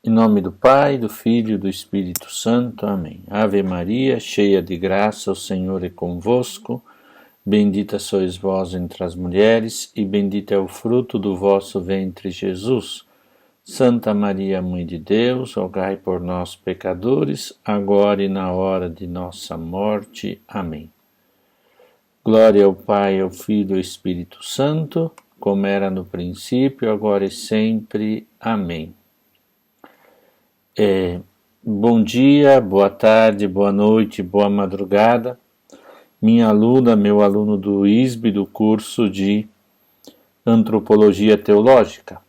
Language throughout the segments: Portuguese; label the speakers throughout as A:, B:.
A: Em nome do Pai, do Filho e do Espírito Santo. Amém. Ave Maria, cheia de graça, o Senhor é convosco. Bendita sois vós entre as mulheres, e bendito é o fruto do vosso ventre, Jesus. Santa Maria, Mãe de Deus, rogai por nós, pecadores, agora e na hora de nossa morte. Amém. Glória ao Pai, ao Filho e ao Espírito Santo, como era no princípio, agora e sempre. Amém. Bom dia, boa tarde, boa noite, boa madrugada. Minha aluna, meu aluno do ISB, do curso de Antropologia Teológica.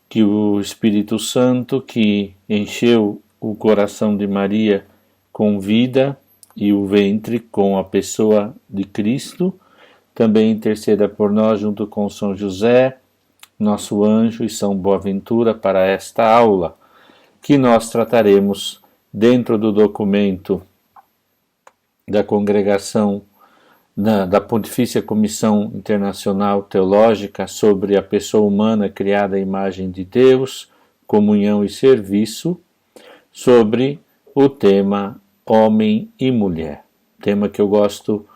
A: Que o Espírito Santo, que encheu o coração de Maria com vida e o ventre com a pessoa de Cristo, também interceda por nós junto com São José, nosso anjo, e São Boaventura para esta aula, que nós trataremos dentro do documento da Congregação da Pontifícia Comissão Internacional Teológica sobre a pessoa humana criada à imagem de Deus, comunhão e serviço, sobre o tema homem e mulher, tema que eu gosto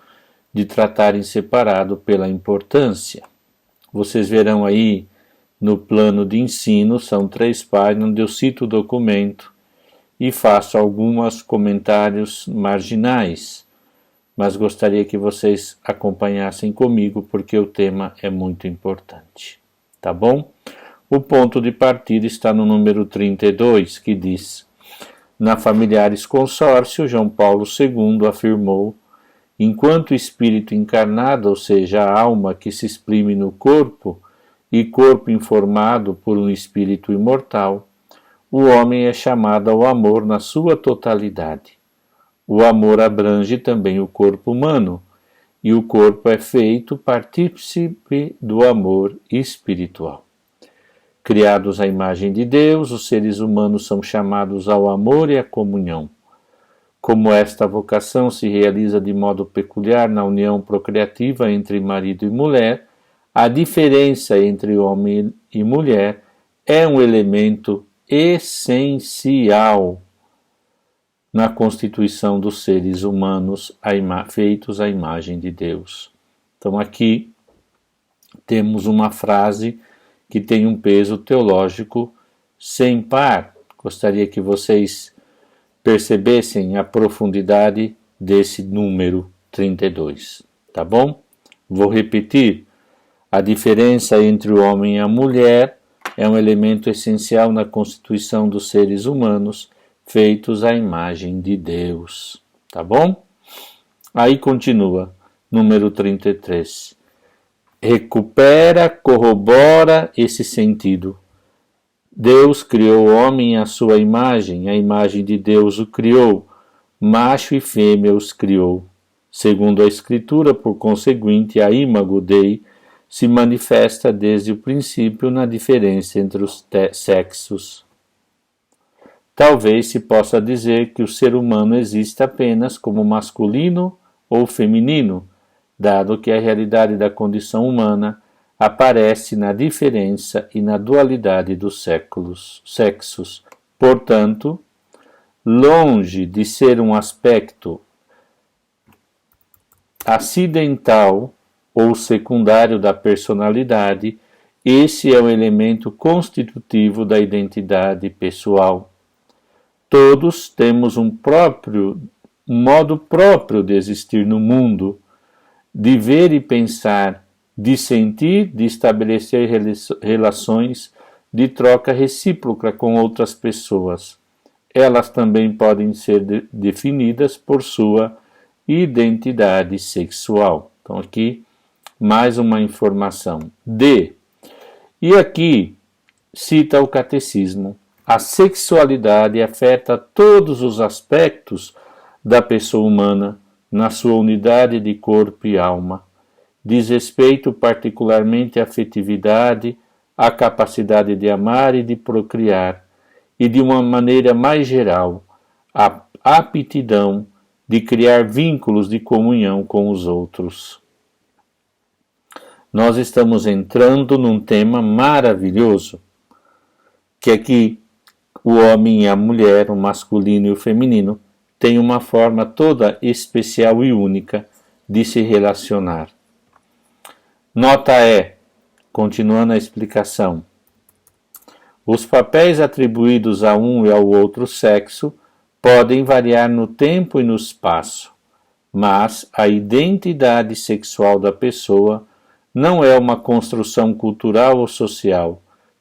A: de tratar em separado pela importância. Vocês verão aí no plano de ensino, são 3 páginas, onde eu cito o documento e faço alguns comentários marginais, mas gostaria que vocês acompanhassem comigo, porque o tema é muito importante, tá bom? O ponto de partida está no número 32, que diz: na Familiares Consórcio, João Paulo II afirmou: enquanto espírito encarnado, ou seja, a alma que se exprime no corpo, e corpo informado por um espírito imortal, o homem é chamado ao amor na sua totalidade. O amor abrange também o corpo humano, e o corpo é feito partícipe do amor espiritual. Criados à imagem de Deus, os seres humanos são chamados ao amor e à comunhão. Como esta vocação se realiza de modo peculiar na união procriativa entre marido e mulher, a diferença entre homem e mulher é um elemento essencial na constituição dos seres humanos feitos à imagem de Deus. Então aqui temos uma frase que tem um peso teológico sem par. Gostaria que vocês percebessem a profundidade desse número 32, tá bom? Vou repetir. A diferença entre o homem e a mulher é um elemento essencial na constituição dos seres humanos feitos à imagem de Deus. Tá bom? Aí continua, número 33. Recupera, corrobora esse sentido. Deus criou o homem à sua imagem, a imagem de Deus o criou, macho e fêmea os criou. Segundo a Escritura, por conseguinte, a imago Dei se manifesta desde o princípio na diferença entre os sexos. Talvez se possa dizer que o ser humano existe apenas como masculino ou feminino, dado que a realidade da condição humana aparece na diferença e na dualidade dos sexos. Portanto, longe de ser um aspecto acidental ou secundário da personalidade, esse é o elemento constitutivo da identidade pessoal. Todos temos um modo próprio de existir no mundo, de ver e pensar, de sentir, de estabelecer relações de troca recíproca com outras pessoas. Elas também podem ser definidas por sua identidade sexual. Então aqui mais uma informação. E aqui cita o catecismo. A sexualidade afeta todos os aspectos da pessoa humana na sua unidade de corpo e alma. Diz respeito particularmente à afetividade, à capacidade de amar e de procriar, e de uma maneira mais geral, à aptidão de criar vínculos de comunhão com os outros. Nós estamos entrando num tema maravilhoso, que aqui o homem e a mulher, o masculino e o feminino, têm uma forma toda especial e única de se relacionar. Nota E, continuando a explicação. Os papéis atribuídos a um e ao outro sexo podem variar no tempo e no espaço, mas a identidade sexual da pessoa não é uma construção cultural ou social,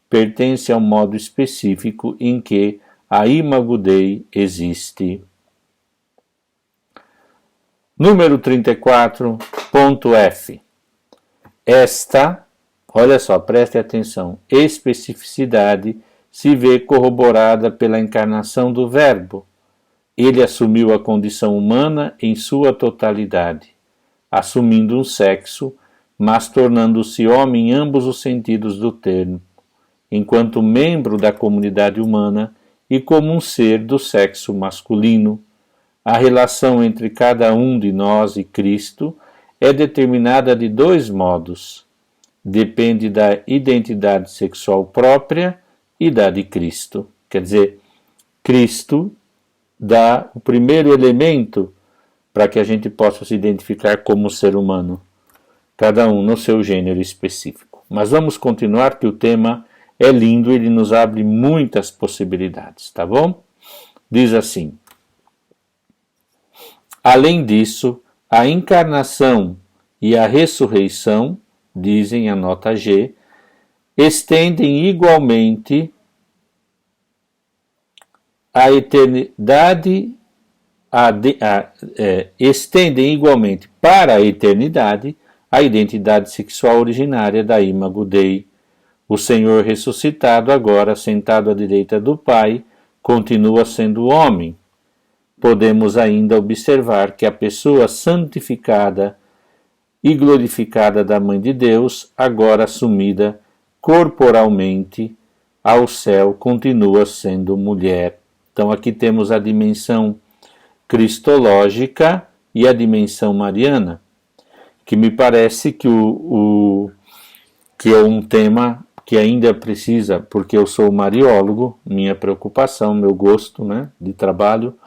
A: pertence a um modo específico em que a Imago Dei existe. Número 34, ponto F. Esta, olha só, preste atenção, especificidade se vê corroborada pela encarnação do Verbo. Ele assumiu a condição humana em sua totalidade, assumindo um sexo, mas tornando-se homem em ambos os sentidos do termo, enquanto membro da comunidade humana e como um ser do sexo masculino. A relação entre cada um de nós e Cristo é determinada de dois modos. Depende da identidade sexual própria e da de Cristo. Quer dizer, Cristo dá o primeiro elemento para que a gente possa se identificar como ser humano, cada um no seu gênero específico. Mas vamos continuar, que o tema é lindo e ele nos abre muitas possibilidades, tá bom? Diz assim: além disso, a encarnação e a ressurreição, dizem a nota G, estendem igualmente a eternidade, estendem igualmente para a eternidade a identidade sexual originária da Imago Dei. O Senhor ressuscitado, agora sentado à direita do Pai, continua sendo homem. Podemos ainda observar que a pessoa santificada e glorificada da Mãe de Deus, agora assumida corporalmente ao céu, continua sendo mulher. Então aqui temos a dimensão cristológica e a dimensão mariana, que me parece que que é um tema que ainda precisa, porque eu sou mariólogo, minha preocupação, meu gosto, né, de trabalho,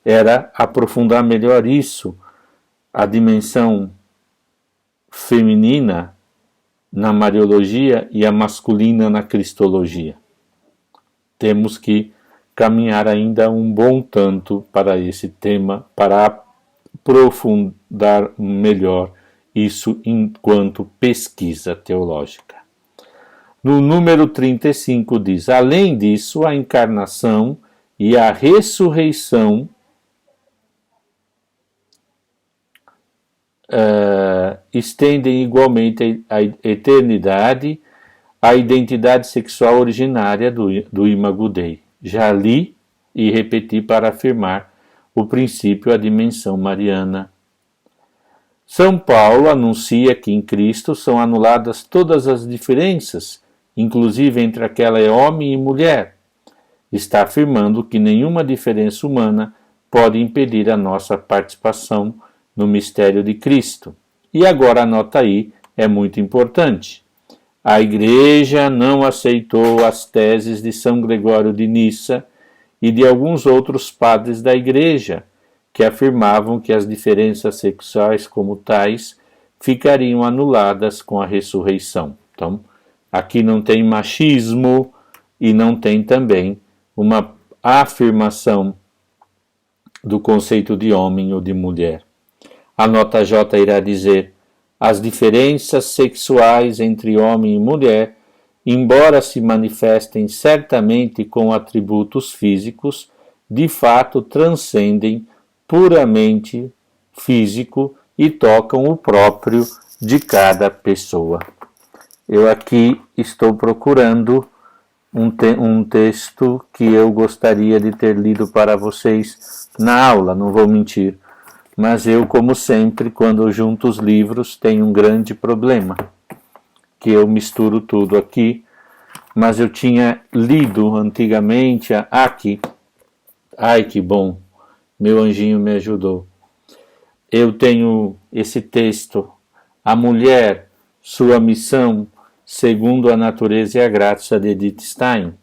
A: era aprofundar melhor isso, a dimensão feminina na mariologia e a masculina na cristologia. Temos que caminhar ainda um bom tanto para esse tema, para aprofundar melhor isso enquanto pesquisa teológica. No número 35 diz: além disso, a encarnação e a ressurreição estendem igualmente a eternidade, a identidade sexual originária do Imago Dei. Já li e repeti para afirmar o princípio, a dimensão mariana. São Paulo anuncia que em Cristo são anuladas todas as diferenças, inclusive entre aquela é homem e mulher. Está afirmando que nenhuma diferença humana pode impedir a nossa participação no mistério de Cristo. E agora a nota aí é muito importante. A Igreja não aceitou as teses de São Gregório de Nissa e de alguns outros padres da Igreja, que afirmavam que as diferenças sexuais como tais ficariam anuladas com a ressurreição. Então, aqui não tem machismo e não tem também uma afirmação do conceito de homem ou de mulher. A nota J irá dizer: as diferenças sexuais entre homem e mulher, embora se manifestem certamente com atributos físicos, de fato transcendem puramente físico e tocam o próprio de cada pessoa. Eu aqui estou procurando um texto que eu gostaria de ter lido para vocês na aula, não vou mentir. Mas eu, como sempre, quando eu junto os livros, tenho um grande problema, que eu misturo tudo aqui, mas eu tinha lido antigamente aqui. Ai, que bom, meu anjinho me ajudou. Eu tenho esse texto, A Mulher, Sua Missão, segundo a Natureza e a Graça, de Edith Stein.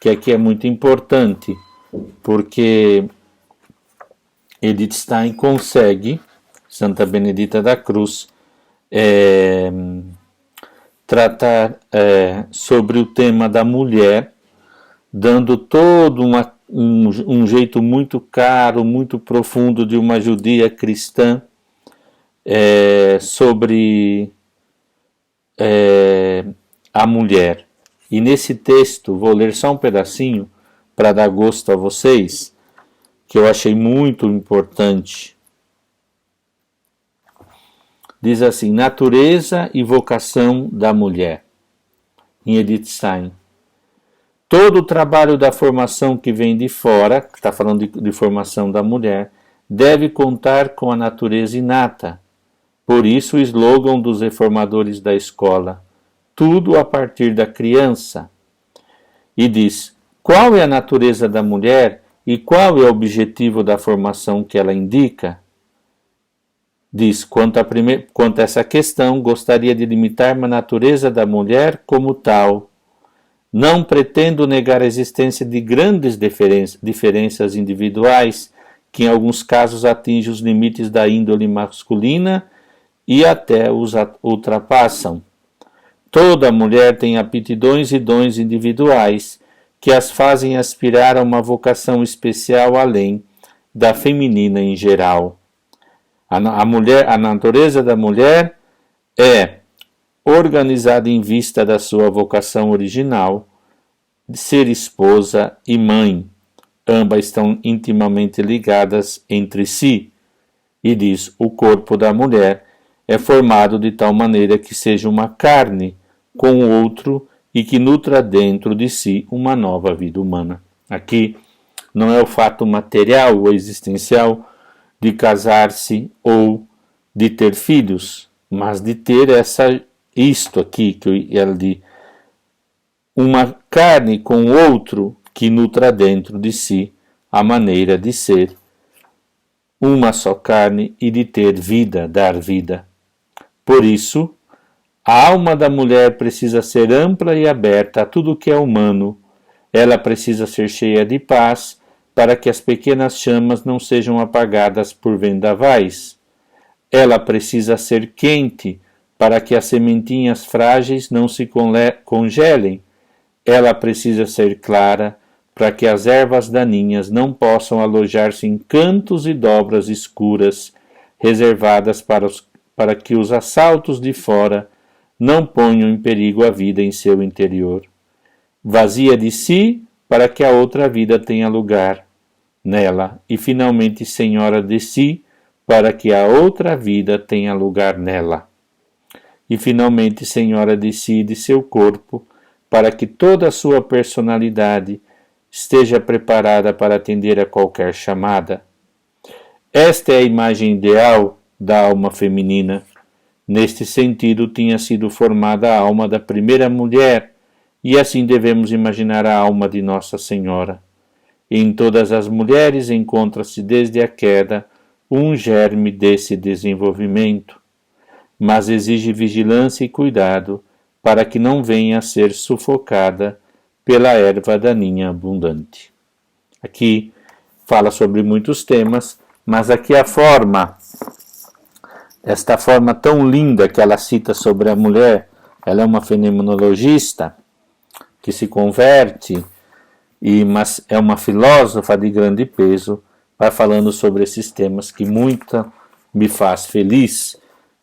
A: que aqui é muito importante, porque Edith Stein consegue, Santa Benedita da Cruz, tratar sobre o tema da mulher, dando todo um jeito muito caro, muito profundo de uma judia cristã sobre a mulher. E nesse texto, vou ler só um pedacinho para dar gosto a vocês, que eu achei muito importante. Diz assim: natureza e vocação da mulher, em Edith Stein. Todo o trabalho da formação que vem de fora, que está falando de formação da mulher, deve contar com a natureza inata. Por isso o slogan dos reformadores da escola: tudo a partir da criança. E diz: qual é a natureza da mulher e qual é o objetivo da formação que ela indica? Diz: quanto a essa questão, gostaria de limitar-me à natureza da mulher como tal. Não pretendo negar a existência de grandes diferenças individuais, que em alguns casos atingem os limites da índole masculina e até os ultrapassam. Toda mulher tem aptidões e dons individuais que as fazem aspirar a uma vocação especial além da feminina em geral. A natureza da mulher é organizada em vista da sua vocação original de ser esposa e mãe. Ambas estão intimamente ligadas entre si. E diz: o corpo da mulher é formado de tal maneira que seja uma carne com o outro e que nutra dentro de si uma nova vida humana. Aqui não é o fato material ou existencial de casar-se ou de ter filhos, mas de ter isto aqui que ela diz: uma carne com o outro que nutra dentro de si a maneira de ser uma só carne e de ter vida, dar vida. Por isso, a alma da mulher precisa ser ampla e aberta a tudo o que é humano. Ela precisa ser cheia de paz para que as pequenas chamas não sejam apagadas por vendavais. Ela precisa ser quente para que as sementinhas frágeis não se congelem. Ela precisa ser clara para que as ervas daninhas não possam alojar-se em cantos e dobras escuras, reservadas para que os assaltos de fora não ponham em perigo a vida em seu interior. Vazia de si para que a outra vida tenha lugar nela, e finalmente senhora de si para que a outra vida tenha lugar nela. E finalmente senhora de si e de seu corpo, para que toda a sua personalidade esteja preparada para atender a qualquer chamada. Esta é a imagem ideal da alma feminina. Neste sentido, tinha sido formada a alma da primeira mulher, e assim devemos imaginar a alma de Nossa Senhora. Em todas as mulheres encontra-se desde a queda um germe desse desenvolvimento, mas exige vigilância e cuidado para que não venha a ser sufocada pela erva daninha abundante. Aqui fala sobre muitos temas, mas aqui esta forma tão linda que ela cita sobre a mulher, ela é uma fenomenologista que se converte, mas é uma filósofa de grande peso, vai falando sobre esses temas que muito me faz feliz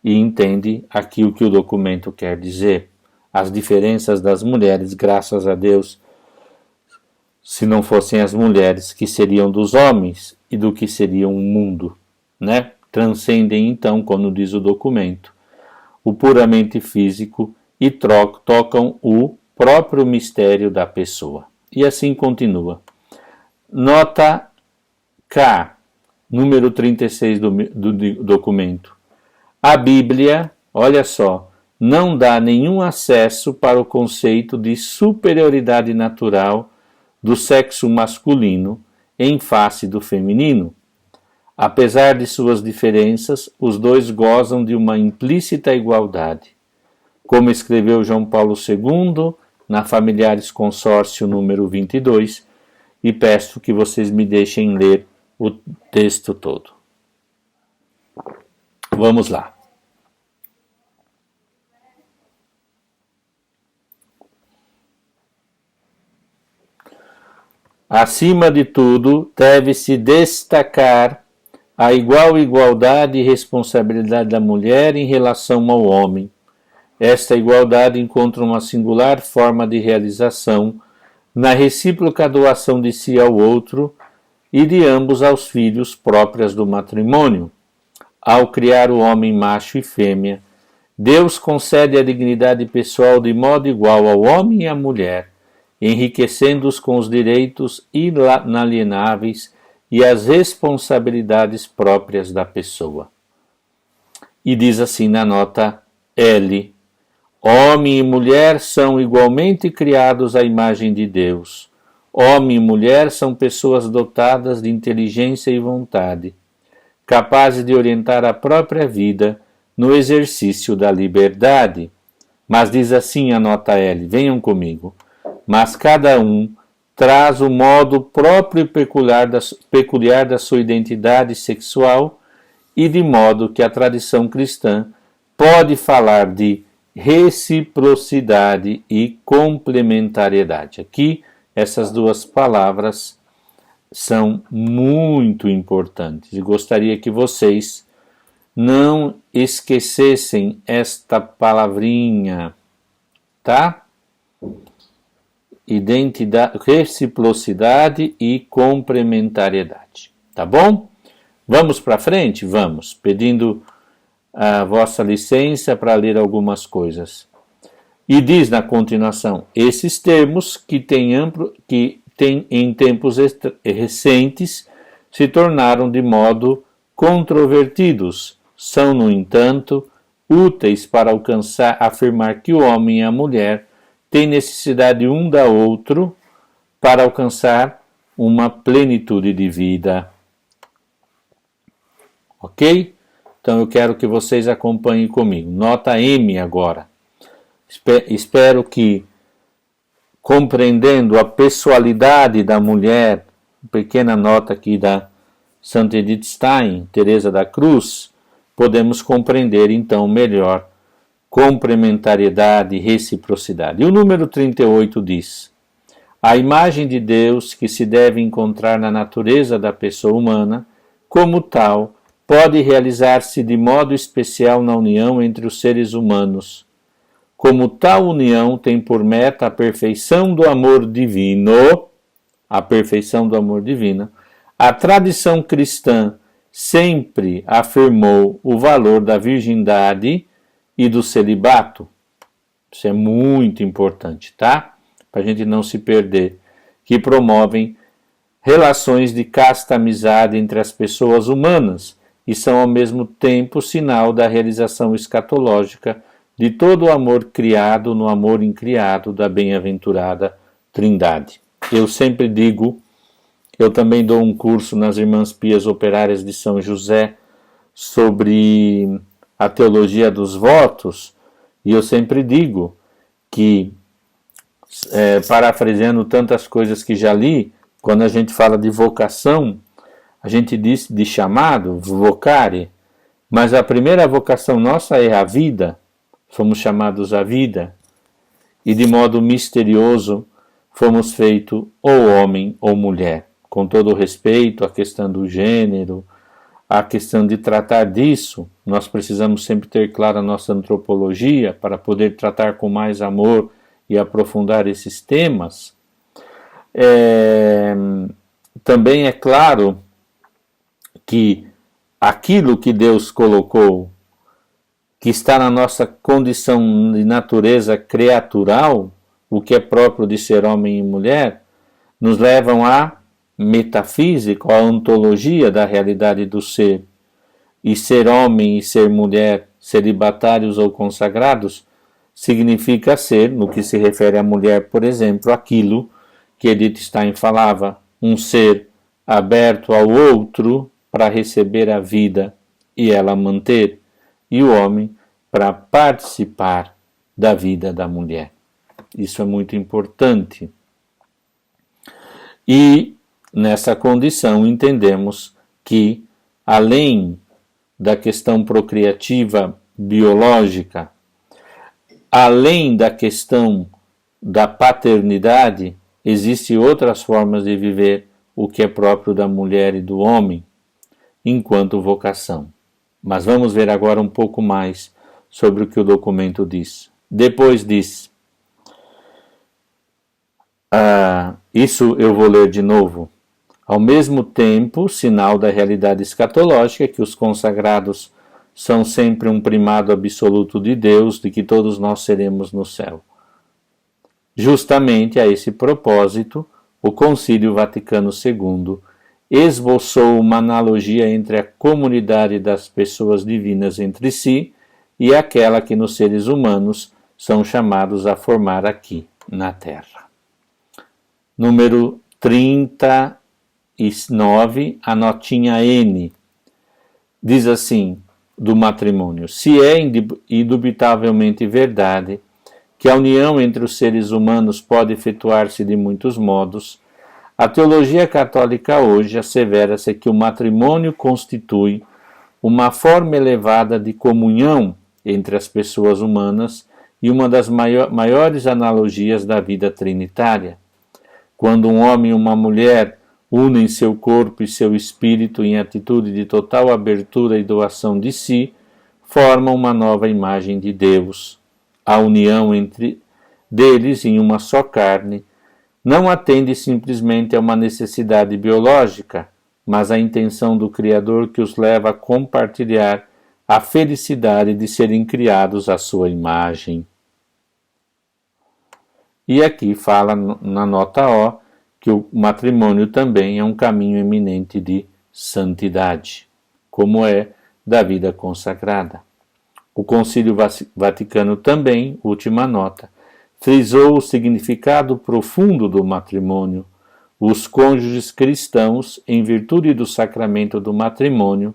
A: e entende aqui o que o documento quer dizer. As diferenças das mulheres, graças a Deus, se não fossem as mulheres, que seriam dos homens e do que seria um mundo, né? Transcendem então, como diz o documento, o puramente físico e tocam o próprio mistério da pessoa. E assim continua. Nota K, número 36 do documento. A Bíblia, olha só, não dá nenhum acesso para o conceito de superioridade natural do sexo masculino em face do feminino. Apesar de suas diferenças, os dois gozam de uma implícita igualdade. Como escreveu João Paulo II na Familiares Consórcio número 22 e peço que vocês me deixem ler o texto todo. Vamos lá. Acima de tudo, deve-se destacar a igualdade e responsabilidade da mulher em relação ao homem. Esta igualdade encontra uma singular forma de realização na recíproca doação de si ao outro e de ambos aos filhos próprias do matrimônio. Ao criar o homem macho e fêmea, Deus concede a dignidade pessoal de modo igual ao homem e à mulher, enriquecendo-os com os direitos inalienáveis e as responsabilidades próprias da pessoa. E diz assim na nota L: homem e mulher são igualmente criados à imagem de Deus. Homem e mulher são pessoas dotadas de inteligência e vontade, capazes de orientar a própria vida no exercício da liberdade. Mas diz assim a nota L, venham comigo: mas cada um traz o modo próprio e peculiar da sua identidade sexual e de modo que a tradição cristã pode falar de reciprocidade e complementariedade. Aqui, essas duas palavras são muito importantes e gostaria que vocês não esquecessem esta palavrinha, tá? Identidade, reciprocidade e complementariedade, tá bom? Vamos para frente? Vamos, pedindo a vossa licença para ler algumas coisas. E diz na continuação: esses termos que tem em tempos recentes se tornaram de modo controvertidos, são, no entanto, úteis para afirmar que o homem e a mulher têm necessidade um da outro para alcançar uma plenitude de vida. Ok? Então eu quero que vocês acompanhem comigo. Nota M agora. Espero que, compreendendo a pessoalidade da mulher, pequena nota aqui da Santa Edith Stein, Teresa da Cruz, podemos compreender então melhor complementariedade e reciprocidade. E o número 38 diz: a imagem de Deus que se deve encontrar na natureza da pessoa humana, como tal, pode realizar-se de modo especial na união entre os seres humanos. Como tal união tem por meta a perfeição do amor divino, a tradição cristã sempre afirmou o valor da virgindade e do celibato. Isso é muito importante, tá? Para a gente não se perder. Que promovem relações de casta amizade entre as pessoas humanas e são ao mesmo tempo sinal da realização escatológica de todo o amor criado no amor incriado da bem-aventurada Trindade. Eu sempre digo, eu também dou um curso nas Irmãs Pias Operárias de São José sobre a teologia dos votos, e eu sempre digo que, parafraseando tantas coisas que já li, quando a gente fala de vocação, a gente diz de chamado, vocare, mas a primeira vocação nossa é a vida, fomos chamados à vida, e de modo misterioso fomos feitos ou homem ou mulher, com todo o respeito à questão do gênero, a questão de tratar disso, nós precisamos sempre ter clara a nossa antropologia para poder tratar com mais amor e aprofundar esses temas. Também é claro que aquilo que Deus colocou, que está na nossa condição de natureza criatural, o que é próprio de ser homem e mulher, nos levam à metafísica, à ontologia da realidade do ser. E ser homem e ser mulher, celibatários ou consagrados, significa ser, no que se refere à mulher, por exemplo, aquilo que Edith Stein falava, um ser aberto ao outro para receber a vida e ela manter, e o homem para participar da vida da mulher. Isso é muito importante. E nessa condição entendemos que, além da questão procriativa biológica, além da questão da paternidade, existem outras formas de viver o que é próprio da mulher e do homem, enquanto vocação. Mas vamos ver agora um pouco mais sobre o que o documento diz. Depois diz, isso eu vou ler de novo. Ao mesmo tempo, sinal da realidade escatológica, que os consagrados são sempre um primado absoluto de Deus, de que todos nós seremos no céu. Justamente a esse propósito, o Concílio Vaticano II esboçou uma analogia entre a comunidade das pessoas divinas entre si e aquela que nos seres humanos são chamados a formar aqui, na Terra. Número 39, a notinha N, diz assim, do matrimônio: se é indubitavelmente verdade que a união entre os seres humanos pode efetuar-se de muitos modos, a teologia católica hoje assevera-se que o matrimônio constitui uma forma elevada de comunhão entre as pessoas humanas e uma das maiores analogias da vida trinitária. Quando um homem e uma mulher unem seu corpo e seu espírito em atitude de total abertura e doação de si, formam uma nova imagem de Deus. A união entre deles em uma só carne não atende simplesmente a uma necessidade biológica, mas à intenção do Criador que os leva a compartilhar a felicidade de serem criados à sua imagem. E aqui fala na nota O que o matrimônio também é um caminho eminente de santidade, como é da vida consagrada. O Concílio Vaticano também, última nota, frisou o significado profundo do matrimônio. Os cônjuges cristãos, em virtude do sacramento do matrimônio,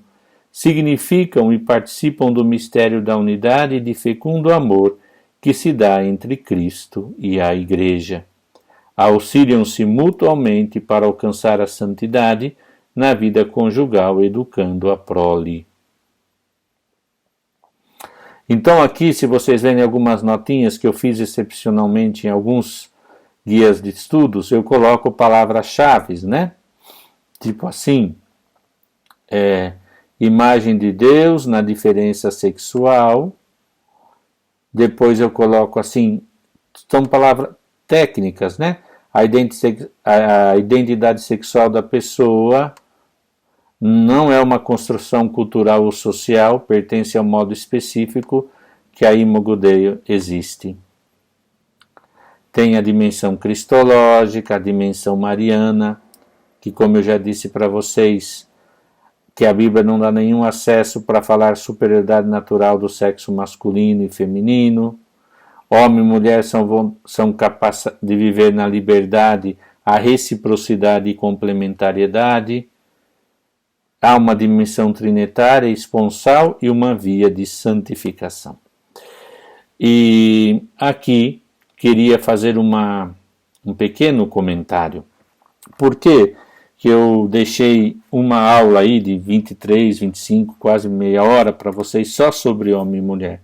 A: significam e participam do mistério da unidade e de fecundo amor que se dá entre Cristo e a Igreja. Auxiliam-se mutuamente para alcançar a santidade na vida conjugal, educando a prole. Então aqui, se vocês verem algumas notinhas que eu fiz excepcionalmente em alguns guias de estudos, eu coloco palavras-chave, né? Tipo assim, imagem de Deus na diferença sexual. Depois eu coloco assim, são palavras técnicas, né? A identidade sexual da pessoa não é uma construção cultural ou social, pertence ao modo específico que a Imago Dei existe. Tem a dimensão cristológica, a dimensão mariana, que, como eu já disse para vocês, que a Bíblia não dá nenhum acesso para falar superioridade natural do sexo masculino e feminino. Homem e mulher são capazes de viver na liberdade, a reciprocidade e complementariedade. Há uma dimensão trinitária, esponsal e uma via de santificação. E aqui queria fazer um pequeno comentário. Por que eu deixei uma aula aí de 23, 25, quase meia hora para vocês só sobre homem e mulher?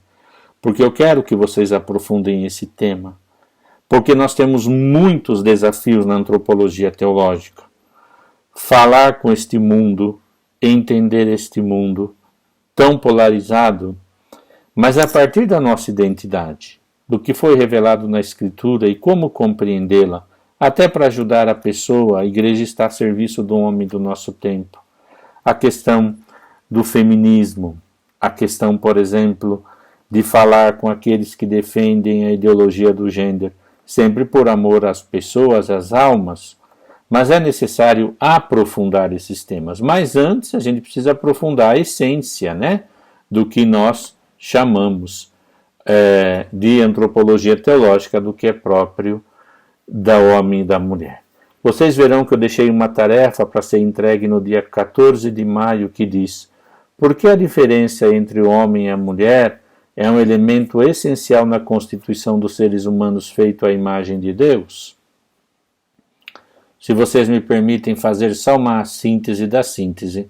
A: Porque eu quero que vocês aprofundem esse tema. Porque nós temos muitos desafios na antropologia teológica. Falar com este mundo, entender este mundo tão polarizado, mas a partir da nossa identidade, do que foi revelado na Escritura e como compreendê-la, até para ajudar a pessoa, a igreja está a serviço do homem do nosso tempo. A questão do feminismo, a questão, por exemplo, de falar com aqueles que defendem a ideologia do gênero, sempre por amor às pessoas, às almas, mas é necessário aprofundar esses temas. Mas antes a gente precisa aprofundar a essência, né, do que nós chamamos de antropologia teológica, do que é próprio do homem e da mulher. Vocês verão que eu deixei uma tarefa para ser entregue no dia 14 de maio que diz: por que a diferença entre o homem e a mulher é um elemento essencial na constituição dos seres humanos feito à imagem de Deus? Se vocês me permitem fazer só uma síntese da síntese.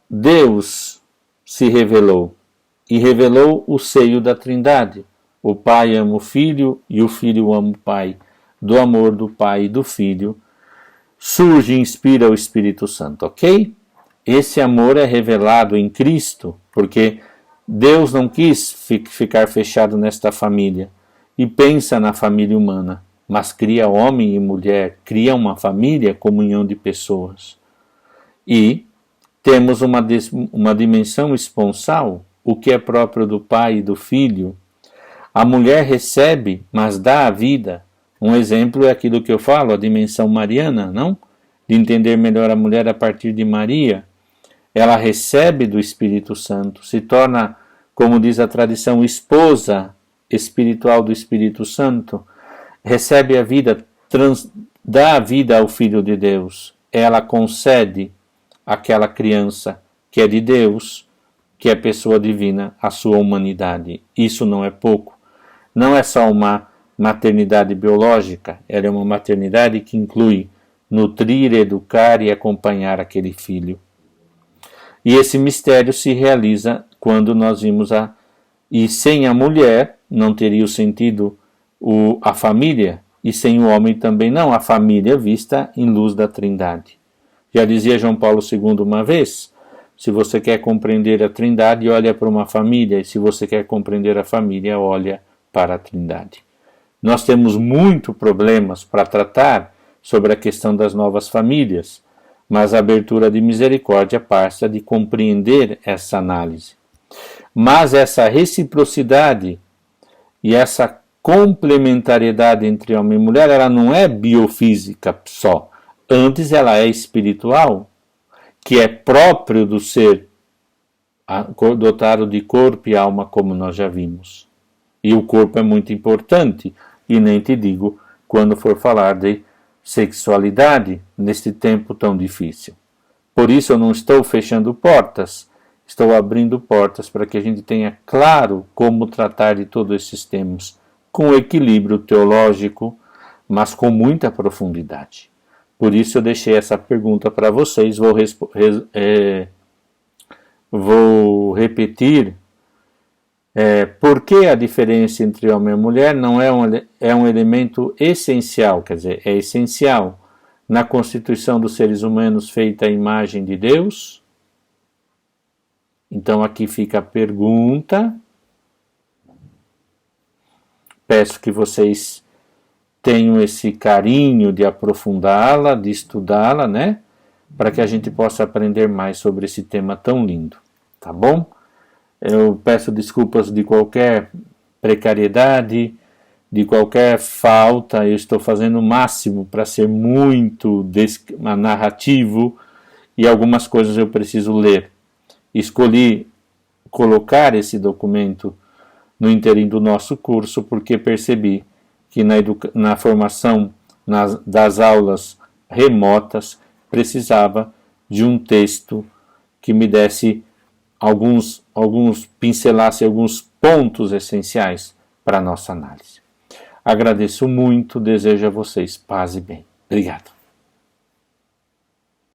A: Deus se revelou e revelou o seio da Trindade. O Pai ama o Filho e o Filho ama o Pai. Do amor do Pai e do Filho surge e inspira o Espírito Santo, ok? Esse amor é revelado em Cristo, porque Deus não quis ficar fechado nesta família e pensa na família humana, mas cria homem e mulher, cria uma família, comunhão de pessoas. E temos uma dimensão esponsal, o que é próprio do Pai e do Filho. A mulher recebe, mas dá a vida. Um exemplo é aquilo que eu falo, a dimensão mariana, não? De entender melhor a mulher a partir de Maria. Ela recebe do Espírito Santo, se torna, como diz a tradição, esposa espiritual do Espírito Santo, recebe a vida, dá a vida ao Filho de Deus. Ela concede àquela criança que é de Deus, que é pessoa divina, a sua humanidade. Isso não é pouco. Não é só uma maternidade biológica, ela é uma maternidade que inclui nutrir, educar e acompanhar aquele filho. E esse mistério se realiza quando nós vimos e sem a mulher não teria o sentido a família, e sem o homem também não, a família vista em luz da Trindade. Já dizia João Paulo II uma vez, se você quer compreender a Trindade, olha para uma família, e se você quer compreender a família, olha para a Trindade. Nós temos muitos problemas para tratar sobre a questão das novas famílias, mas a abertura de misericórdia passa de compreender essa análise. Mas essa reciprocidade e essa complementariedade entre homem e mulher, ela não é biofísica só. Antes ela é espiritual, que é próprio do ser dotado de corpo e alma, como nós já vimos. E o corpo é muito importante, e nem te digo quando for falar de sexualidade neste tempo tão difícil. Por isso eu não estou fechando portas, estou abrindo portas para que a gente tenha claro como tratar de todos esses temas, com equilíbrio teológico, mas com muita profundidade. Por isso eu deixei essa pergunta para vocês, vou repetir. Por que a diferença entre homem e mulher não é um elemento essencial, quer dizer, é essencial na constituição dos seres humanos feita à imagem de Deus? Então aqui fica a pergunta. Peço que vocês tenham esse carinho de aprofundá-la, de estudá-la, né? Para que a gente possa aprender mais sobre esse tema tão lindo, tá bom? Eu peço desculpas de qualquer precariedade, de qualquer falta. Eu estou fazendo o máximo para ser muito narrativo e algumas coisas eu preciso ler. Escolhi colocar esse documento no inteirinho do nosso curso porque percebi que na formação das aulas remotas precisava de um texto que me desse pincelasse alguns pontos essenciais para a nossa análise. Agradeço muito, desejo a vocês paz e bem. Obrigado.